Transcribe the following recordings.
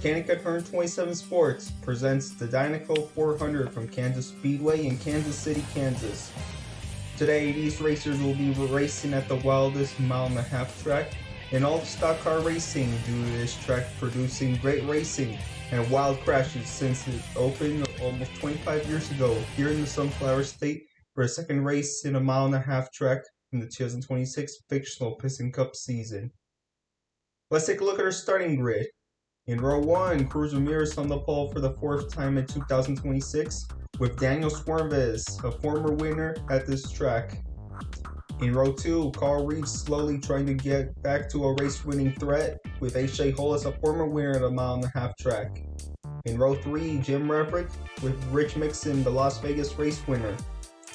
Danico Turn 27 Sports presents the Dinoco 400 from Kansas Speedway in Kansas City, Kansas. Today, these racers will be racing at the wildest mile-and-a-half track in all stock car racing due to this track producing great racing and wild crashes since it opened almost 25 years ago here in the Sunflower State for a second race in a mile-and-a-half track in the 2026 Fictional Piston Cup season. Let's take a look at our starting grid. In row 1, Cruz Ramirez on the pole for the fourth time in 2026 with Daniel Suarez, a former winner at this track. In row 2, Carl Reeves slowly trying to get back to a race-winning threat with A.J. Hollis, a former winner at a mile-and-a-half track. In row 3, Jim Reverick with Rich Mixon, the Las Vegas race winner.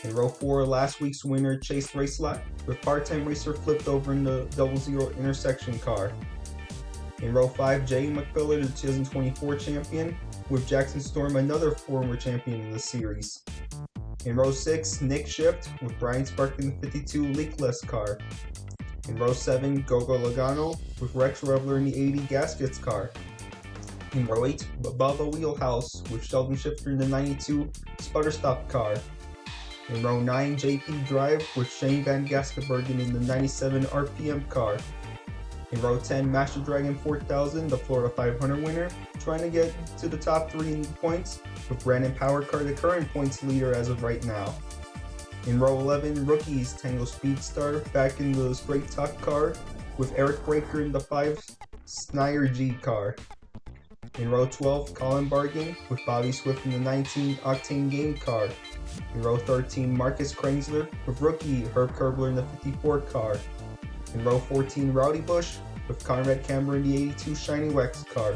In row 4, last week's winner Chase Racelot with part-time racer flipped over in the 00 intersection car. In row 5, Jay McFiller, the 2024 champion, with Jackson Storm, another former champion in the series. In row 6, Nick Shift, with Brian Sparkin, the 52 leakless car. In row 7, Gogo Logano, with Rex Reveler in the 80 gaskets car. In row 8, Bubba Wheelhouse, with Sheldon Shifter in the 92 Sputterstop car. In row 9, JP Drive, with Shane Van Gaskenbergen in the 97 RPM car. In row 10, Master Dragon 4000, the Florida 500 winner, trying to get to the top 3 in points, with Brandon Powercar the current points leader as of right now. In row 11, Rookies, Tango Speedstar, back in the straight top car, with Eric Breaker in the 5 Snyder G car. In row 12, Colin Bargain, with Bobby Swift in the 19 Octane Game car. In row 13, Marcus Krenzler, with rookie Herb Kerbler in the 54 car. In row 14, Rowdy Bush, with Conrad Camber in the 82 Shiny Wax car.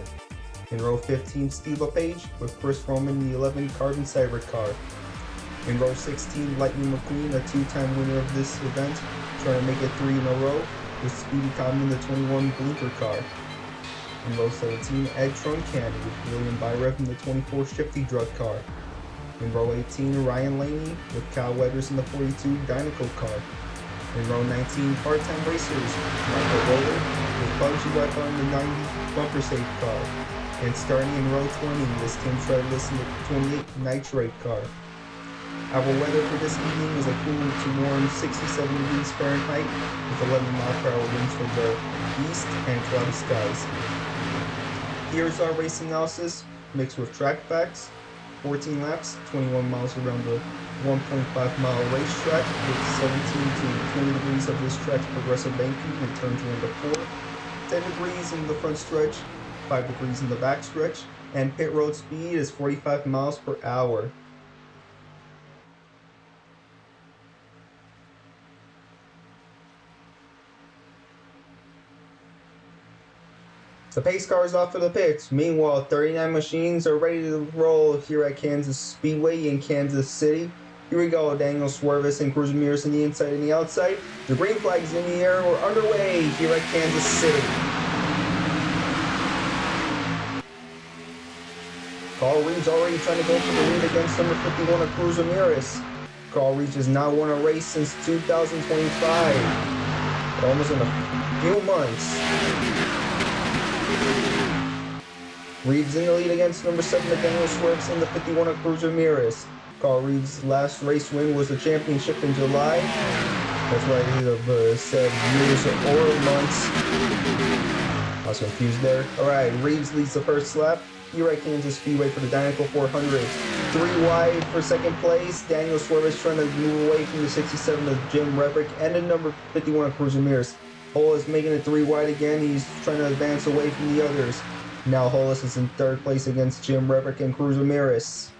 In row 15, Steve LePage, with Chris Roman in the 11 Carbon Cyber car. In row 16, Lightning McQueen, a two-time winner of this event, trying to make it 3 in a row, with Speedy Common in the 21 Blinker car. In row 17, Ed Truncan, with William Byrev in the 24 Shifty Drug car. In row 18, Ryan Laney, with Cal Weathers in the 42 Dinoco car. In row 19, part-time racers, Michael Bowler with Bugsy Wipe on the 90 Bumper Safe car. And starting in row 20 is Tim Treadless in the 28 Nitrate car. Our weather for this evening is a cool to warm 67 degrees Fahrenheit with 11 mile/per-hour winds from the east and cloudy skies. Here's our race analysis mixed with track facts. 14 laps, 21 miles around the 1.5 mile racetrack with 17 to 20 degrees of this track's progressive banking in turns 1 to 4, 10 degrees in the front stretch, 5 degrees in the back stretch, and pit road speed is 45 miles per hour. The pace car is off for the pits. Meanwhile, 39 machines are ready to roll here at Kansas Speedway in Kansas City. Here we go, Daniel Suarez and Cruz Ramirez on the inside and the outside. The green flag's in the air. We're underway here at Kansas City. Carl Reeves already trying to go for the lead against number 51 of Cruz Ramirez. Carl Reeves has not won a race since 2025. Almost in a few months. Reeves in the lead against number 7 Daniel Suarez and the 51 of Cruz Ramirez. Carl Reeves' last race win was the championship in July. That's why he said years or months. I was confused there. Alright, Reeves leads the first lap. Here at Kansas Speedway for the Dinoco 400. 3 wide for second place. Daniel Suarez trying to move away from the 67 of Jim Reverick and the number 51 of Cruz Ramirez. Hollis making it 3 wide again. He's trying to advance away from the others. Now Hollis is in third place against Jim Reverick and Cruz Ramirez.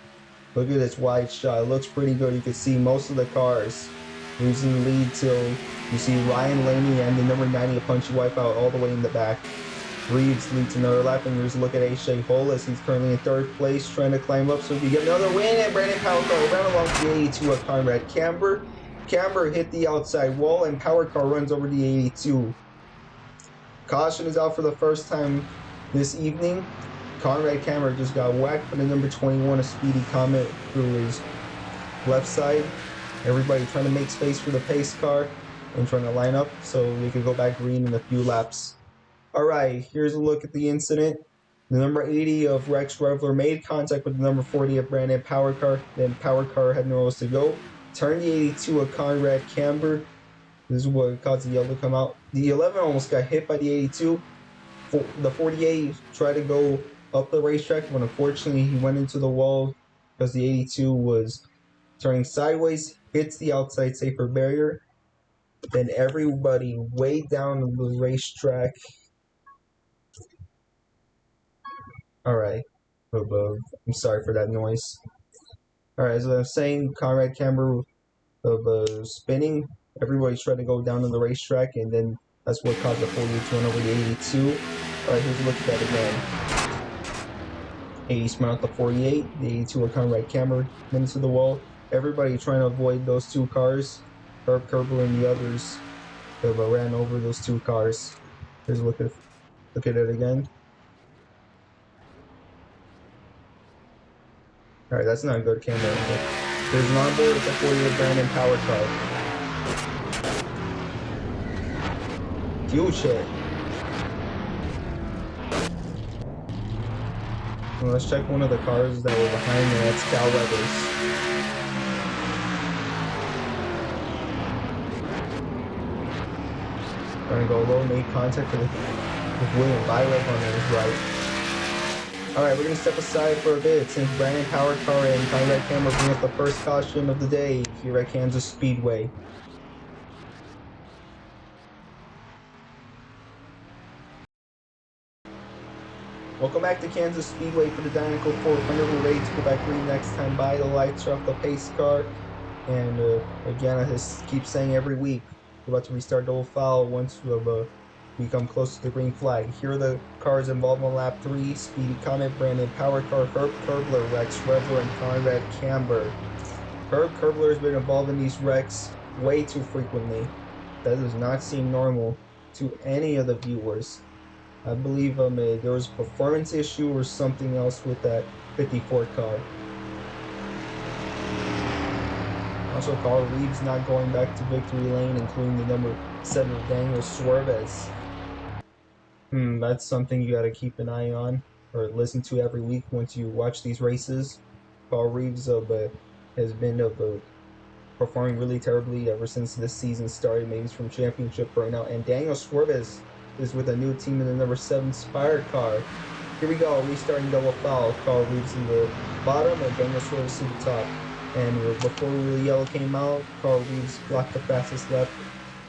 Look at this wide shot. It looks pretty good. You can see most of the cars. Who's in the lead till you see Ryan Laney and the number 90 a punchy wipeout all the way in the back. Reeves leads another lap, and here's a look at A.J. Hollis. He's currently in third place, trying to climb up so he can get another win. And Brandon Powercar ran along the 82 of Conrad Camber. Camber hit the outside wall, and Powercar runs over the 82. Caution is out for the first time this evening. Conrad Camber just got whacked by the number 21 of Speedy Comet through his left side. Everybody trying to make space for the pace car and trying to line up so they could go back green in a few laps. Alright, here's a look at the incident. The number 80 of Rex Revler made contact with the number 40 of Brandon Power Car. Then Power Car had nowhere else to go. Turned the 82 of Conrad Camber. This is what caused the yellow to come out. The 11 almost got hit by the 82. The 48 tried to go up the racetrack, but unfortunately he went into the wall because the 82 was turning sideways, hits the outside safer barrier. Then everybody way down the racetrack. Alright. I'm sorry for that noise. Alright, as I was saying, Conrad Camber spinning. Everybody's trying to go down on the racetrack, and then that's what caused the 48 to run over the 82. Alright, here's a look at that again. 80 spun out the 48. The 82 of Conrad Camber went into the wall. Everybody trying to avoid those two cars. Herb Kerbler and the others ran over those two cars. Here's a look at it again. Alright, that's not a good camera angle. There's an onboard with the 48 Brandon Power Car. Huge hit. Well, let's check one of the cars that were behind me. That's Cal Weathers. Trying to go low, made contact with William Byron on his right. Alright, we're going to step aside for a bit since Brandon Power Car and Conrad Camber bring us the first caution of the day here at Kansas Speedway. Welcome back to Kansas Speedway for the Dinoco 400. We're ready to go back green next time by. The lights are off the pace car. And again, I just keep saying every week, we're about to restart double foul once we come close to the green flag. Here are the cars involved on lap 3. Speedy Comet, Brandon Power Car, Herb Kerbler, Rex Revler, and Conrad Camber. Herb Kerbler has been involved in these wrecks way too frequently. That does not seem normal to any of the viewers. I believe there was a performance issue or something else with that 54 car. Also, Carl Reeves not going back to victory lane, including the number 7 of Daniel Suarez. That's something you gotta keep an eye on, or listen to every week once you watch these races. Carl Reeves has been performing really terribly ever since this season started. Maybe he's from championship right now. And Daniel Suarez is with a new team in the number 7 Spire car. Here we go, restarting double foul. Carl Reeves in the bottom and Daniel Suarez in the top. And before the yellow came out, Carl Reeves blocked the fastest lap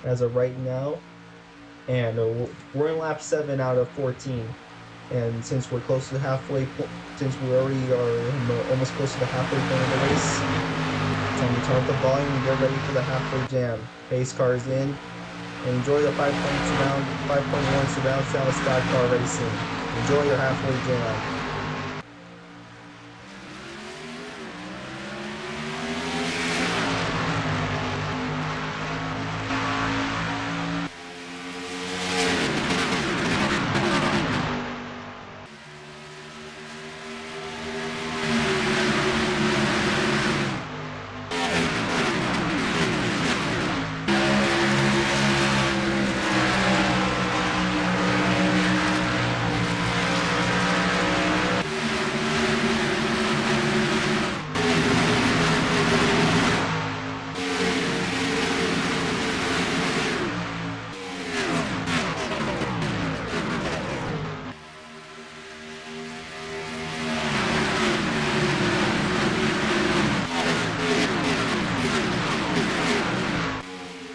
as of right now. And we're in lap 7 out of 14. And since we're close to the halfway point, since we already are almost close to the halfway point of the race, time to turn up the volume and get ready for the halfway jam. Pace car is in. And enjoy the 5.1 surround sound of stock car racing. Enjoy your halfway jam.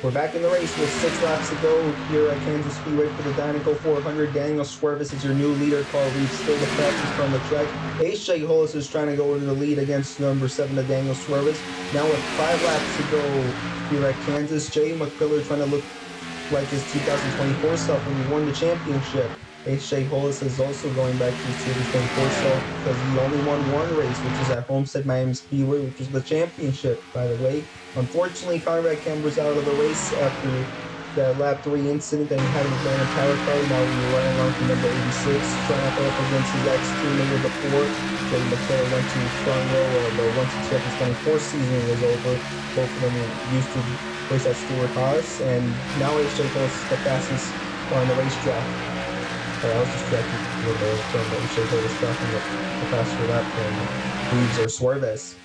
We're back in the race with 6 laps to go here at Kansas Speedway for the Dinoco 400. Daniel Suarez is your new leader. Carl Reeves still the fastest from the track. H.J. Hollis is trying to go into the lead against number 7 of Daniel Suarez. Now with 5 laps to go here at Kansas, Jay McPhiller trying to look like his 2024 self when he won the championship. H.J. Hollis is also going back to his 2024 self because he only won one race, which is at Homestead Miami Speedway, which is the championship, by the way. Unfortunately, Conrad Camber's out of the race after that lap 3 incident that he had with Brandon Power Car. Now we're running along to number 86, trying to up against his ex-teammate before. Jay McPhiller went to front row, but once the 2024 season was over, both of them used to race at Stewart Haas, and now H.J. Hollis is the fastest car on the racetrack. I was distracted from the shape of the stuff and the faster lap from Reeves or Suarez.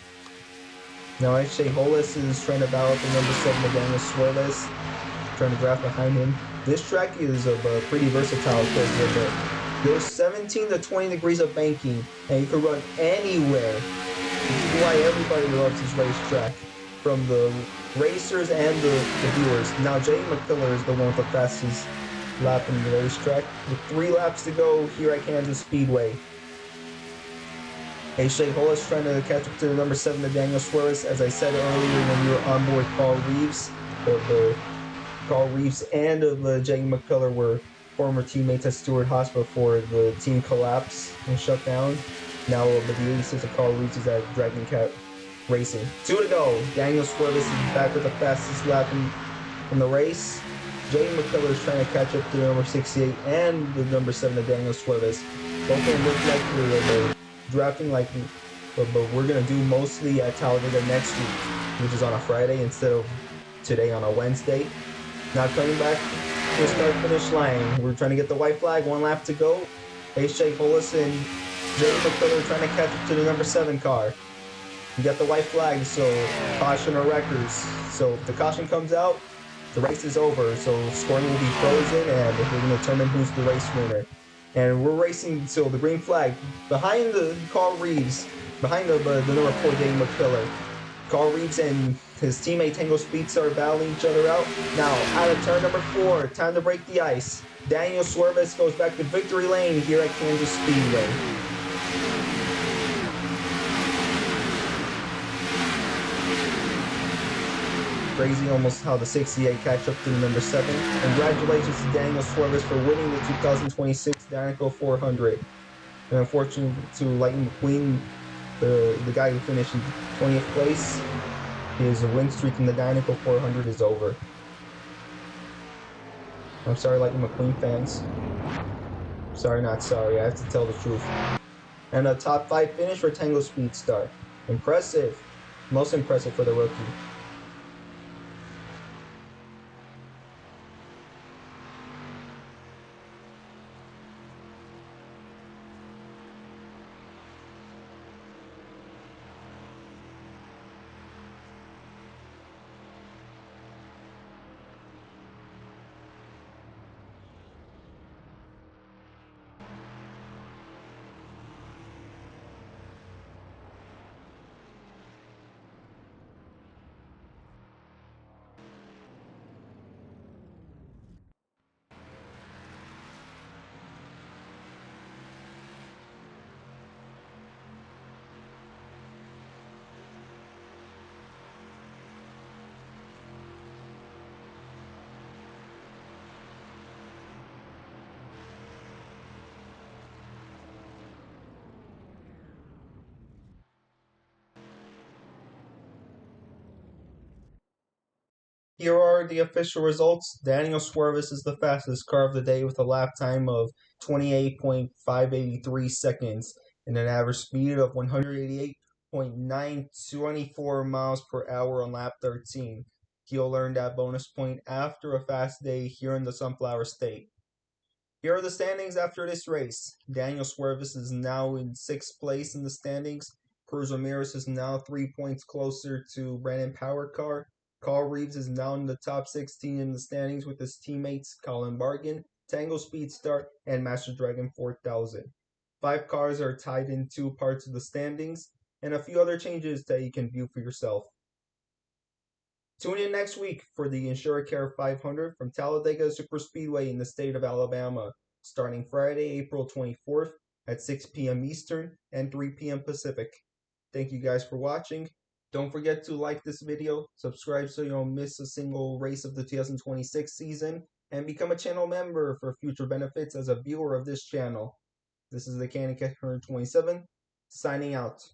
Now Shea Hollis is trying to battle for number 7 Daniel Suarez, trying to draft behind him. This track is pretty versatile because there's 17 to 20 degrees of banking, and you can run anywhere. This is why everybody loves this racetrack, from the racers and the viewers. Now Jay McKiller is the one with the fastest lap in the racetrack, with 3 laps to go here at Kansas Speedway. Shea Hollis trying to catch up to the number 7 Daniel Suarez. As I said earlier when we were on board Carl Reeves, Carl Reeves and Jay McKiller were former teammates at Stewart Haas before the team collapsed and shut down. Now the 86 of Carl Reeves is at Dragon Cat Racing. 2 to go. Daniel Suarez is back with the fastest lap in the race. Jay McKiller is trying to catch up to the number 68 and the number 7 of Daniel Suarez. Both of them look like they're drafting like, but we're going to do mostly at Talladega next week, which is on a Friday instead of today on a Wednesday. Now coming back to the start-finish line, we're trying to get the white flag, 1 lap to go. Shea Hollis and Jay McKiller trying to catch up to the number 7 car. You got the white flag, so caution or wreckers. So if the caution comes out, the race is over. So scoring will be frozen, and we're going to determine who's the race winner. And we're racing till the green flag behind the Carl Reeves, behind the number 4 Jay McKiller. Carl Reeves and his teammate Tango Speedster are battling each other out. Now, out of turn number 4, time to break the ice. Daniel Suarez goes back to victory lane here at Kansas Speedway. Crazy almost how the 68 catch up to the number 7. Congratulations to Daniel Suarez for winning the 2026 Dinoco 400. And unfortunately to Lightning McQueen, the guy who finished in 20th place, his win streak in the Dinoco 400 is over. I'm sorry, Lightning McQueen fans. Sorry, not sorry. I have to tell the truth. And a top 5 finish for Tango Speedstar. Impressive. Most impressive for the rookie. Here are the official results. Daniel Suarez is the fastest car of the day with a lap time of 28.583 seconds and an average speed of 188.924 miles per hour on lap 13. He'll earn that bonus point after a fast day here in the Sunflower State. Here are the standings after this race. Daniel Suarez is now in 6th place in the standings. Cruz Ramirez is now 3 points closer to Brandon Powercar. Carl Reeves is now in the top 16 in the standings with his teammates Colin Bargan, Tango Speedstar, and Master Dragon 4000. 5 cars are tied in 2 parts of the standings, and a few other changes that you can view for yourself. Tune in next week for the InsureCare 500 from Talladega Superspeedway in the state of Alabama, starting Friday, April 24th at 6 p.m. Eastern and 3 p.m. Pacific. Thank you guys for watching. Don't forget to like this video, subscribe so you don't miss a single race of the 2026 season, and become a channel member for future benefits as a viewer of this channel. This is the Cat 127, signing out.